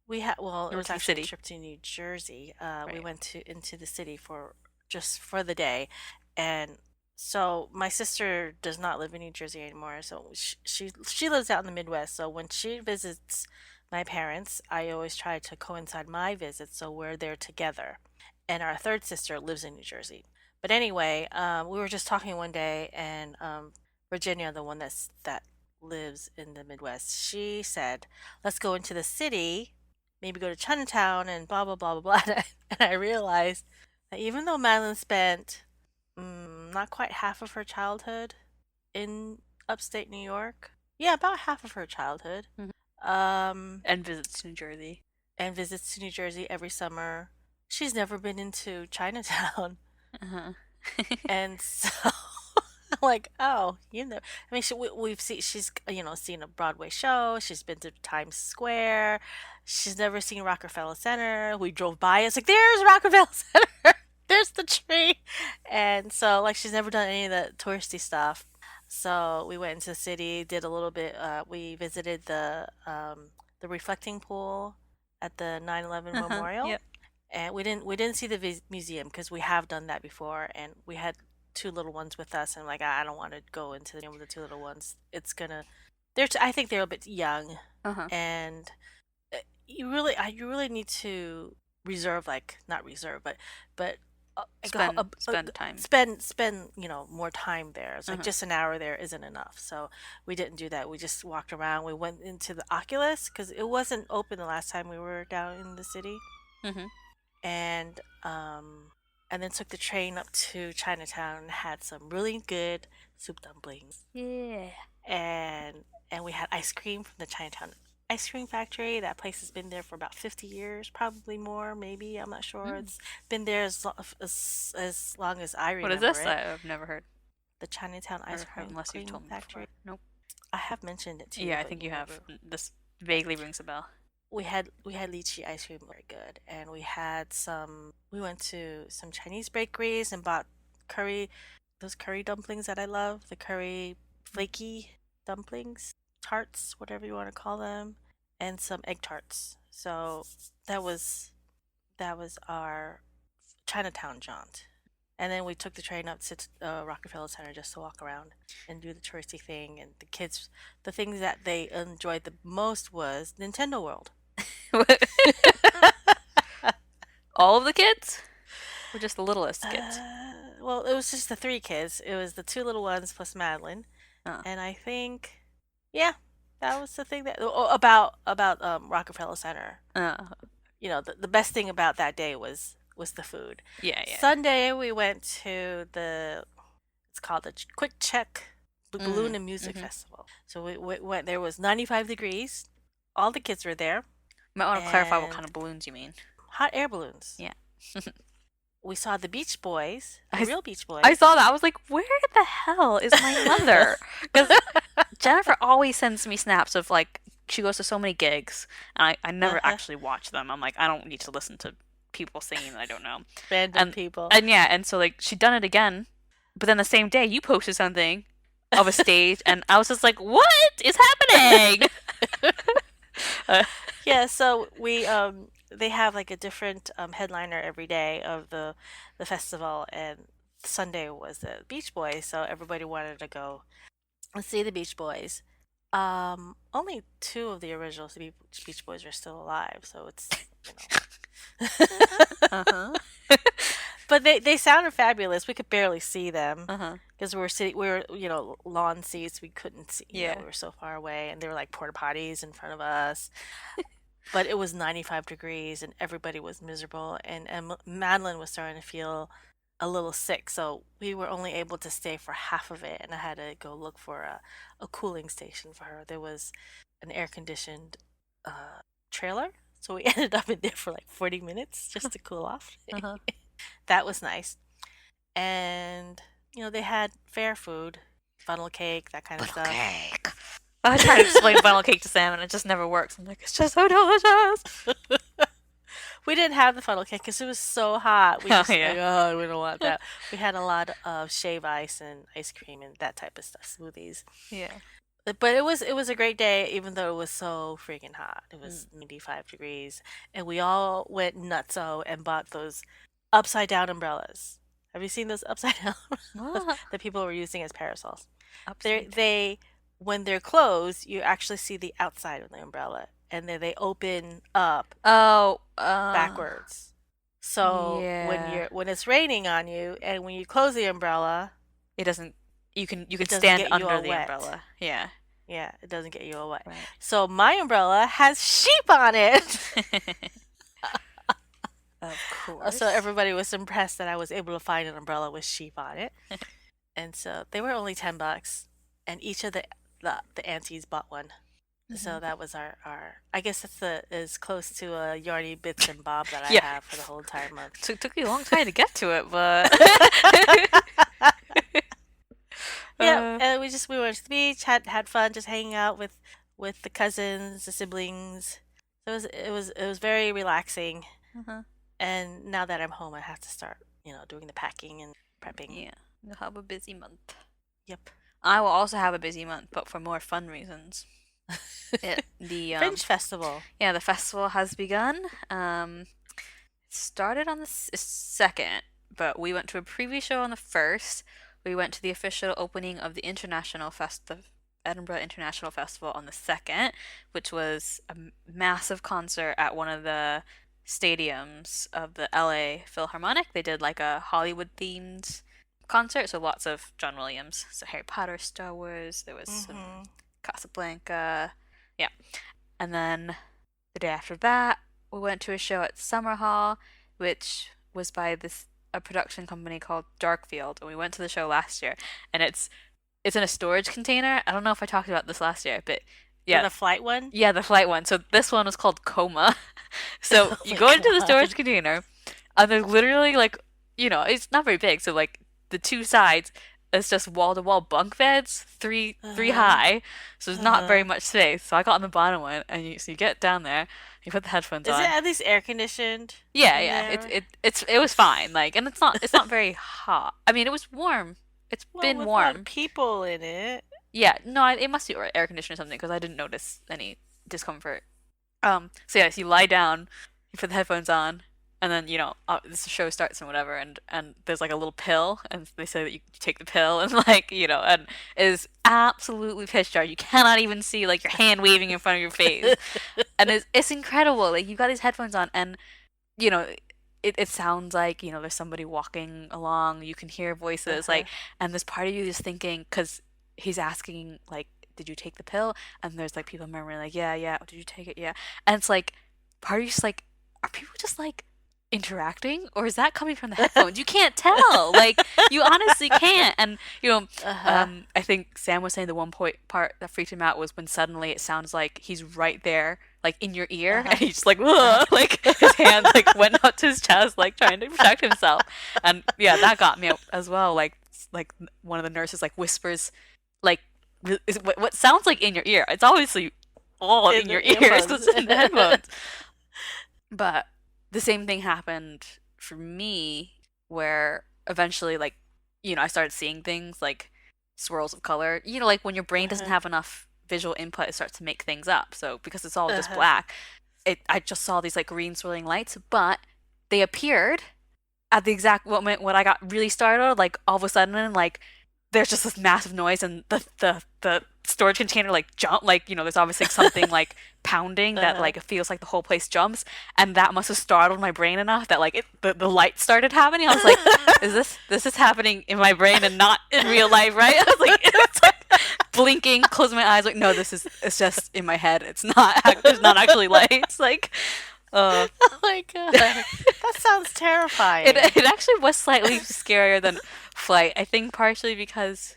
Well, it or was to the actually a city? trip to New Jersey. We Right. went into the city for the day, and so my sister does not live in New Jersey anymore. So she lives out in the Midwest. So when she visits my parents, I always try to coincide my visits so we're there together. And our third sister lives in New Jersey. But anyway, we were just talking one day, and Virginia, the one that lives in the Midwest. She said, "Let's go into the city, maybe go to Chinatown and blah blah blah blah blah." And I realized that even though Madeline spent not quite half of her childhood in upstate New York, yeah, about half of her childhood, Mhm. um, And visits to New Jersey. and visits to New Jersey every summer, she's never been into Chinatown. Uh-huh. And so I'm like, oh, I mean, we've seen, she's, seen a Broadway show. She's been to Times Square. She's never seen Rockefeller Center. We drove by. It's like, there's Rockefeller Center. There's the tree. And so, like, she's never done any of the touristy stuff. So we went into the city, did a little bit. We visited the reflecting pool at the 9/11 Uh-huh. memorial, Yep. and we didn't see the museum because we have done that before, and we had two little ones with us, and like I don't want to go into the museum with the two little ones. It's gonna, I think they're a bit young, Uh-huh. and you really need to reserve, like not reserve, but like Spend time. spend more time there. It's like Uh-huh. just an hour there isn't enough, so we didn't do that. We just walked around. We went into the Oculus because it wasn't open the last time we were down in the city, Mm-hmm. and um and then took the train up to Chinatown and had some really good soup dumplings, Yeah. and we had ice cream from the Chinatown ice cream factory. That place has been there for about 50 years, probably more, maybe. I'm not sure. Mm. It's been there as long as I What is remember this? it. I've never heard, The Chinatown ice or cream unless you've told me factory. before. Nope. I have mentioned it to you, Yeah, I but think you you have. never. This vaguely rings a bell. We had lychee ice cream, very good, and we went to some Chinese bakeries and bought curry, those curry dumplings that I love, the curry flaky dumplings, tarts, whatever you want to call them, and some egg tarts. So that was our Chinatown jaunt. And then we took the train up to Rockefeller Center just to walk around and do the touristy thing. And the kids, the things that they enjoyed the most was Nintendo World. All of the kids, or just the littlest kids? Well, it was just the three kids. It was the two little ones plus Madeline, Oh. and I think, yeah, that was the thing that about Rockefeller Center. Uh, The best thing about that day was the food. yeah, yeah. Sunday we went to it's called the Quick Check Balloon Mm, and Music mm-hmm. Festival. So we went. There was 95 degrees. All the kids were there, Might want to clarify what kind and of balloons you mean. hot air balloons. Yeah. We saw the Beach Boys, I, the s- real Beach Boys. I saw that. I was like, where the hell is my mother? Because Jennifer always sends me snaps of like, she goes to so many gigs, and I never Uh-huh. actually watch them. I'm like, I don't need to listen to people singing that I don't know. Random And people. yeah, and so like she done it again, but then the same day you posted something of a stage, and I was just like, what is happening? uh, Yeah, so they have like a different headliner every day of the festival, and Sunday was the Beach Boys, so everybody wanted to go and see the Beach Boys. Only two of the original Beach Boys are still alive, so it's uh-huh. but they sounded fabulous. We could barely see them Uh-huh. because we were lawn seats. We couldn't see. Yeah. We were so far away, and there were like porta potties in front of us. But it was 95 degrees and everybody was miserable. And Madeline was starting to feel a little sick. So we were only able to stay for half of it. And I had to go look for a cooling station for her. There was an air conditioned trailer. So we ended up in there for like 40 minutes just to cool off. Uh-huh. That was nice. And, they had fair food, funnel cake, that kind of Funnel stuff. cake. I try to explain funnel cake to Sam, and it just never works. I'm like, it's just so delicious. We didn't have the funnel cake because it was so hot. We Oh, just yeah. like, oh, we don't want that. We had a lot of shave ice and ice cream and that type of stuff, smoothies. Yeah. But it was a great day, even though it was so freaking hot. It was Mm. 95 degrees, and we all went nutso and bought those upside down umbrellas. Have you seen those upside down What? that people were using as parasols? Upside. They when they're closed, you actually see the outside of the umbrella, and then they open up Oh, backwards. So yeah. when it's raining on you, and when you close the umbrella, It doesn't. You can it doesn't stand get you under all the wet. umbrella. Yeah. Yeah, it doesn't get you all wet. Right. So my umbrella has sheep on it. Of course. So everybody was impressed that I was able to find an umbrella with sheep on it. And so they were only $10, and each of the aunties bought one. So that was our I guess that's as close to a yarny bits and bob that I have for the whole entire month. Took me a long time to get to it, but yeah, and we went to the beach, had fun, just hanging out with the cousins, the siblings. So it was very relaxing. And now that I'm home, I have to start, doing the packing and prepping. Yeah, you'll have a busy month. Yep. I will also have a busy month, but for more fun reasons. The Fringe Festival. Yeah, the festival has begun. It started on the 2nd, but we went to a preview show on the 1st. We went to the official opening of the the Edinburgh International Festival on the 2nd, which was a massive concert at one of the stadiums of the LA Philharmonic. They did like a Hollywood themed concert, so lots of John Williams. So Harry Potter, Star Wars, there was some Casablanca. Yeah. And then the day after that, we went to a show at Summer Hall, which was by a production company called Darkfield, and we went to the show last year, and it's in a storage container. I don't know if I talked about this last year, but yeah. The flight one? Yeah, the flight one. So this one was called Coma. So you go into the storage container, and there's literally like, it's not very big, so like the two sides, it's just wall-to-wall bunk beds, three high, so there's not very much space. So I got on the bottom one, and you get down there, you put the headphones on. Is it at least air conditioned? Yeah. It was fine, like, and it's not very hot. I mean, it was warm. It's been with warm. A lot of people in it. Yeah, no, it must be air conditioned or something because I didn't notice any discomfort. So yes, you lie down, you put the headphones on, and then the show starts and whatever, and there's like a little pill, and they say that you take the pill, and like and it is absolutely pitch dark. You cannot even see like your hand waving in front of your face, and it's incredible. Like you got these headphones on, and it sounds like there's somebody walking along. You can hear voices like, and this part of you is thinking because he's asking like, did you take the pill? And there's like people murmuring like, yeah, did you take it? Yeah. And it's like part of you just like, are people just like interacting, or is that coming from the headphones? You can't tell. Like you honestly can't. And I think Sam was saying the one part that freaked him out was when suddenly it sounds like he's right there, like in your ear, and he's just like, like his hand like went up to his chest, like trying to protect himself. And yeah, that got me as well. Like one of the nurses like whispers, like what sounds like in your ear. It's obviously all in your ears because it's in the headphones. But the same thing happened for me where eventually like I started seeing things like swirls of color, like when your brain doesn't have enough visual input, it starts to make things up. So because it's all just black, I just saw these like green swirling lights, but they appeared at the exact moment when I got really startled. Like all of a sudden, like there's just this massive noise, and the storage container like jump, like there's obviously something like pounding that like it feels like the whole place jumps, and that must have startled my brain enough that like the light started happening. I was like, this is happening in my brain and not in real life, right? I was like, it's like blinking, closing my eyes, like no, it's just in my head. It's not. There's not actually lights. Like. Oh my god, that sounds terrifying. It actually was slightly scarier than flight. I think partially because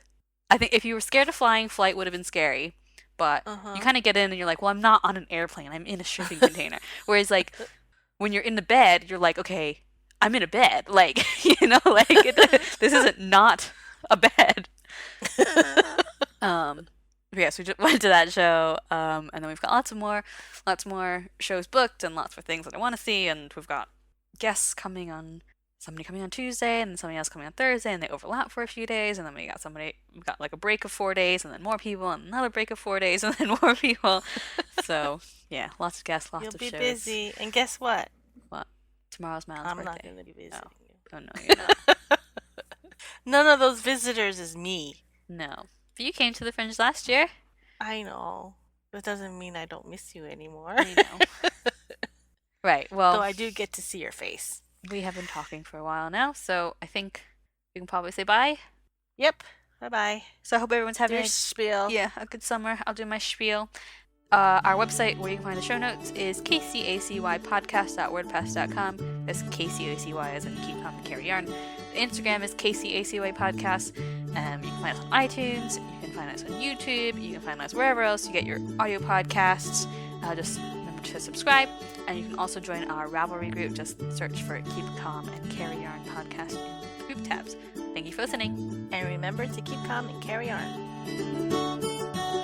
I think if you were scared of flying, flight would have been scary. But you kind of get in and you're like, well, I'm not on an airplane. I'm in a shipping container. Whereas like when you're in the bed, you're like, okay, I'm in a bed. Like like this isn't not a bed. Yes, we just went to that show, and then we've got lots more shows booked, and lots more things that I want to see, and we've got guests coming on, somebody coming on Tuesday, and then somebody else coming on Thursday, and they overlap for a few days, and then we got like a break of 4 days, and then more people, and another break of 4 days, and then more people. So yeah, lots of guests, lots of shows. You'll be busy, and guess what? What? Tomorrow's Matt's birthday. I'm not going to be visiting you. Oh no, you're not. None of those visitors is me. No. But you came to the Fringe last year. I know. That doesn't mean I don't miss you anymore. I know. Right, well... Though I do get to see your face. We have been talking for a while now, so I think we can probably say bye. Yep. Bye-bye. So I hope everyone's having Your spiel. a good summer. I'll do my spiel. Our website where you can find the show notes is kcacypodcast.wordpress.com. That's KCACY as in keep calm and carry yarn. The Instagram is KCACY podcast. You can find us on iTunes. You can find us on YouTube. You can find us wherever else you get your audio podcasts. Just remember to subscribe. And you can also join our Ravelry group. Just search for Keep Calm and Carry Yarn podcast in the group tabs. Thank you for listening. And remember to keep calm and carry on.